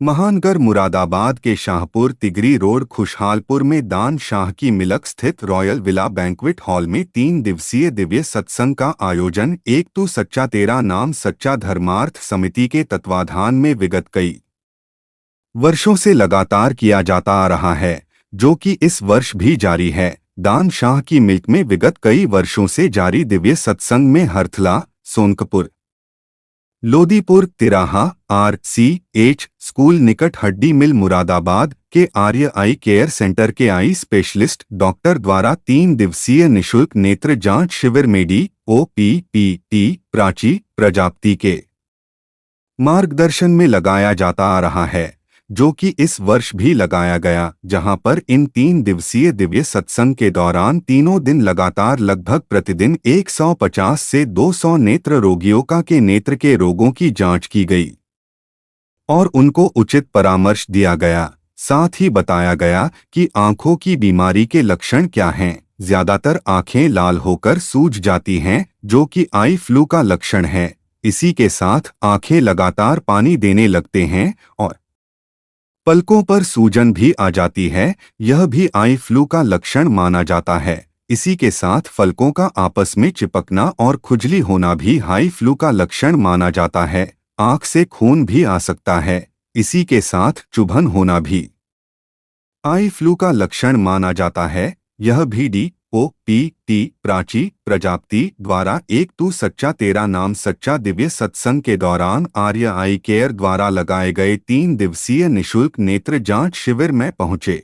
महानगर मुरादाबाद के शाहपुर तिगरी रोड खुशहालपुर में दान शाह की मिलक स्थित रॉयल विला बैंक्वेट हॉल में 3 दिवसीय दिव्य सत्संग का आयोजन एक तू सच्चा तेरा नाम सच्चा धर्मार्थ समिति के तत्वाधान में विगत कई वर्षों से लगातार किया जाता आ रहा है, जो कि इस वर्ष भी जारी है। दान शाह की मिल्क में विगत कई वर्षों से जारी दिव्य सत्संग में हरथला, सोनकपुर, लोदीपुर, तिराहा, RCH स्कूल निकट हड्डी मिल मुरादाबाद के आर्य आई केयर सेंटर के आई स्पेशलिस्ट डॉक्टर द्वारा 3 दिवसीय निशुल्क नेत्र जांच शिविर मेडी OPPT प्राची प्रजापति के मार्गदर्शन में लगाया जाता आ रहा है, जो कि इस वर्ष भी लगाया गया, जहां पर इन 3 दिवसीय दिव्य सत्संग के दौरान तीनों दिन लगातार लगभग प्रतिदिन 150 से 200 नेत्र रोगियों के नेत्र के रोगों की जांच की गई और उनको उचित परामर्श दिया गया। साथ ही बताया गया कि आंखों की बीमारी के लक्षण क्या हैं। ज्यादातर आंखें लाल होकर सूज जाती हैं, जो कि आई फ्लू का लक्षण है। इसी के साथ आंखें लगातार पानी देने लगते हैं और पलकों पर सूजन भी आ जाती है, यह भी आई फ्लू का लक्षण माना जाता है। इसी के साथ फलकों का आपस में चिपकना और खुजली होना भी हाई फ्लू का लक्षण माना जाता है। आंख से खून भी आ सकता है। इसी के साथ चुभन होना भी आई फ्लू का लक्षण माना जाता है। यह भी DOPT प्राची प्रजापति द्वारा एक तू सच्चा तेरा नाम सच्चा दिव्य सत्संग के दौरान आर्य आई केयर द्वारा लगाए गए 3 दिवसीय निशुल्क नेत्र जांच शिविर में पहुंचे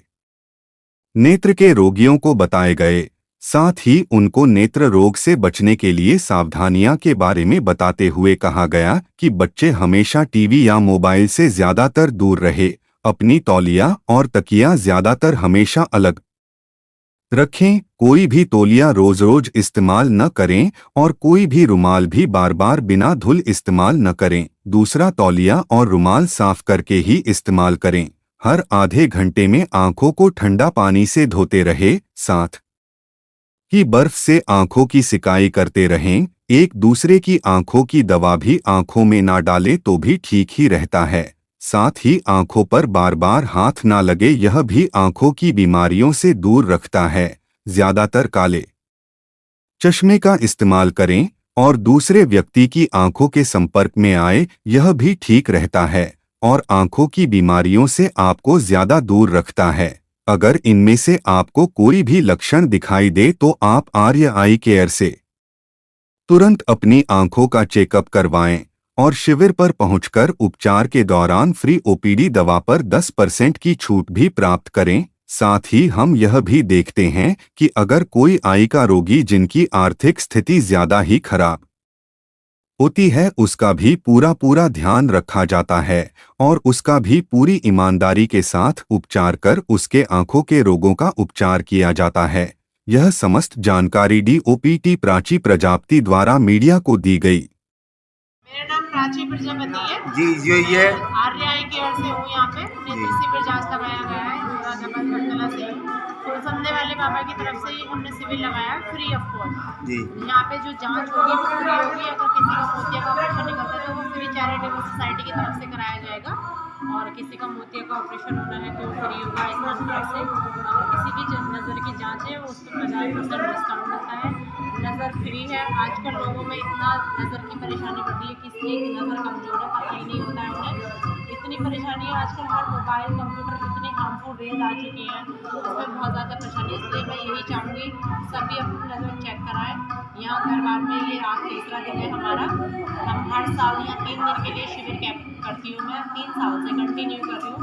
नेत्र के रोगियों को बताए गए। साथ ही उनको नेत्र रोग से बचने के लिए सावधानियां के बारे में बताते हुए कहा गया कि बच्चे हमेशा टीवी या मोबाइल से ज्यादातर दूर रहे, अपनी तौलिया और तकिया ज्यादातर हमेशा अलग रखें, कोई भी तौलिया रोज रोज इस्तेमाल न करें और कोई भी रुमाल भी बार बार बिना धुल इस्तेमाल न करें। दूसरा, तौलिया और रुमाल साफ करके ही इस्तेमाल करें। हर आधे घंटे में आंखों को ठंडा पानी से धोते रहे, साथ ही बर्फ से आंखों की सिकाई करते रहें। एक दूसरे की आंखों की दवा भी आंखों में ना डालें तो भी ठीक ही रहता है। साथ ही आंखों पर बार बार हाथ ना लगे, यह भी आंखों की बीमारियों से दूर रखता है। ज्यादातर काले चश्मे का इस्तेमाल करें और दूसरे व्यक्ति की आंखों के संपर्क में आए, यह भी ठीक रहता है और आंखों की बीमारियों से आपको ज्यादा दूर रखता है। अगर इनमें से आपको कोई भी लक्षण दिखाई दे तो आप आर्य आई केयर से तुरंत अपनी आंखों का चेकअप करवाएं और शिविर पर पहुंचकर उपचार के दौरान फ्री OPD दवा पर 10% की छूट भी प्राप्त करें। साथ ही हम यह भी देखते हैं कि अगर कोई आई का रोगी जिनकी आर्थिक स्थिति ज्यादा ही खराब होती है, उसका भी पूरा ध्यान रखा जाता है और उसका भी पूरी ईमानदारी के साथ उपचार कर उसके आंखों के रोगों का उपचार किया जाता है। यह समस्त जानकारी DOPT प्राची प्रजापति द्वारा मीडिया को दी गई। मेरा नाम प्राची प्रजापति है जी। ये आर्य आई केयर से हूँ। यहाँ पे नेत्र शिविर जांच लगाया गया है मुरादाबाद बरतला से। तो समझने वाले बाबा की तरफ से ही हमने शिविर लगाया है फ्री ऑफ कॉस्ट जी। यहाँ पे जो जांच होगी वो फ्री होगी। अगर किसी का मोतिया का ऑपरेशन निकलता है तो वो फ्री चैरिटेबल सोसाइटी की तरफ से कराया जाएगा और किसी का मोतिया का ऑपरेशन होना है तो फ्री होगा आयुष्मान कार्ड से। अगर किसी की नज़र की जाँच है उस पर 50% डिस्काउंट होता है। नज़र फ्री है। आजकल लोगों में इतना नज़र की परेशानी बढ़ रही है, किसी की नज़र कमजोर है पता ही नहीं होता है उन्हें। इतनी परेशानी है आजकल, हर मोबाइल कंप्यूटर इतनी हार्मफुल रेज आ चुकी हैं, उसमें बहुत ज़्यादा परेशानी है। इसलिए मैं यही चाहूँगी सभी अपनी नज़र चेक कराएं। यहाँ दरबार में ये आज तीसरा दिन है हमारा। हम हर साल यहाँ 3 दिन के लिए शिविर कैंप करती हूँ। मैं 3 साल से कंटिन्यू कर रही हूँ।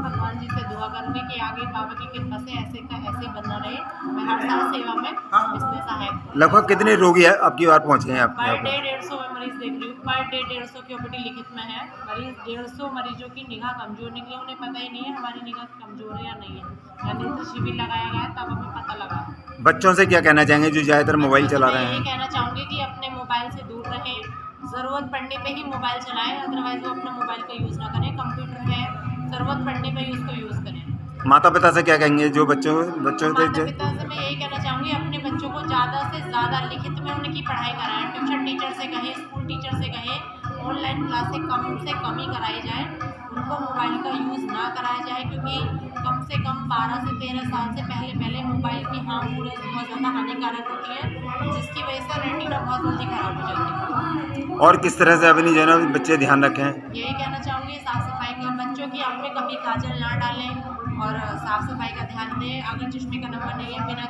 भगवान जी से दुआ करूँगी कि आगे बाबा की कृपा से ऐसे का ऐसे बना रहे। मैं हर साल सेवा में इसमें सहायक। लगभग कितने रोगी है आपकी बार पहुँचे हैं आप? पर डे 150 में मरीज देख रही हूँ। पर डे 150 की OPD लिखित में है। मरीज 150 मरीजों की निगाह कमजोर निकली, उन्हें पता ही नहीं है हमारी निगाह कमजोर है या नहीं है। नेत्र शिविर लगाया गया तब हमें पता लगा। बच्चों से क्या कहना चाहेंगे जो ज़्यादातर मोबाइल चला रहे हैं? यही कहना चाहूँगी कि अपने मोबाइल से दूर रहें। ज़रूरत पड़ने पे ही मोबाइल चलाएं, अदरवाइज वो अपना मोबाइल का यूज़ ना करें। कंप्यूटर है, ज़रूरत पड़ने पे ही उसको यूज़ करें। माता पिता से क्या कहेंगे जो बच्चों से माता पिता से मैं यही कहना चाहूँगी अपने बच्चों को ज़्यादा से ज़्यादा लिखित में उनकी पढ़ाई कराएं। ट्यूशन टीचर से कहें, स्कूल टीचर से कहें, ऑनलाइन क्लासें कम से कम ही कराई जाए। उनको मोबाइल का यूज़ ना कराया जाए, क्योंकि कम से कम 12 से 13 साल से पहले मोबाइल की हार्मफुल बहुत ज़्यादा हानिकारक होती है, जिसकी वजह से रेटिना बहुत जल्दी ख़राब हो जाती है। और किस तरह से अपनी जो है ना बच्चे ध्यान रखें? यही कहना चाहूँगी, साफ़ सफाई का, बच्चों की आँख में कभी काजल ना डालें और साफ़ सफाई का ध्यान दें। अगर चश्मे का नंबर नहीं है, बिना